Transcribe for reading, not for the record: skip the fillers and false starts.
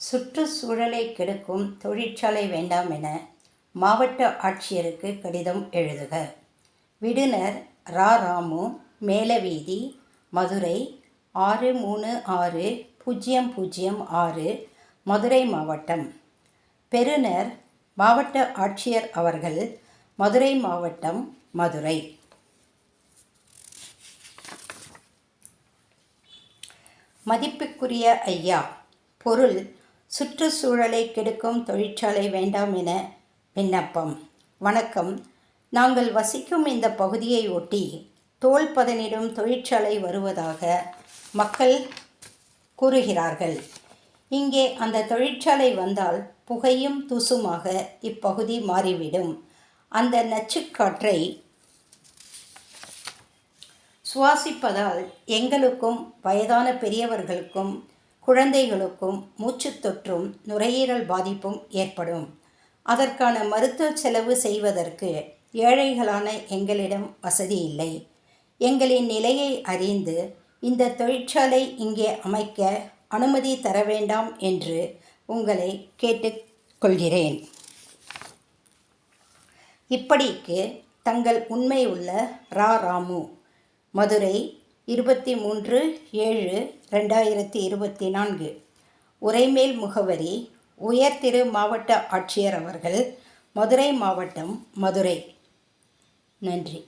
சுற்றுச்சூழலை கெடுக்கும் தொழிற்சாலை வேண்டாம் என மாவட்ட ஆட்சியருக்கு கடிதம் எழுதுக. விடுனர் ரா. ராமு, மேலவீதி, மதுரை 636006, மதுரை மாவட்டம். பெறுநர் மாவட்ட ஆட்சியர் அவர்கள், மதுரை மாவட்டம், மதுரை. மதிப்புக்குரிய ஐயா, பொருள்: சுற்றுச்சூழலை கெடுக்கும் தொழிற்சாலை வேண்டாம் என விண்ணப்பம். வணக்கம். நாங்கள் வசிக்கும் இந்த பகுதியை ஒட்டி தோல் பதனிடும் தொழிற்சாலை வருவதாக மக்கள் கூறுகிறார்கள். இங்கே அந்த தொழிற்சாலை வந்தால் புகையும் தூசுமாக இப்பகுதி மாறிவிடும். அந்த நச்சுக்காற்றை சுவாசிப்பதால் எங்களுக்கும் வயதான பெரியவர்களுக்கும் குழந்தைகளுக்கும் மூச்சுத் தொற்றும் நுரையீரல் பாதிப்பும் ஏற்படும். அதற்கான மருத்துவ செலவு செய்வதற்கு ஏழைகளான எங்களிடம் வசதி இல்லை. எங்களின் நிலையை அறிந்து இந்த தொழிற்சாலை இங்கே அமைக்க அனுமதி தர வேண்டாம் என்று உங்களை கேட்டுக்கொள்கிறேன். இப்படிக்கு தங்கள் உண்மை உள்ள ரா. ராமு, மதுரை 23/7/2024. உரைமேல் முகவரி: உயர் திரு மாவட்ட ஆட்சியர் அவர்கள், மதுரை மாவட்டம், மதுரை. நன்றி.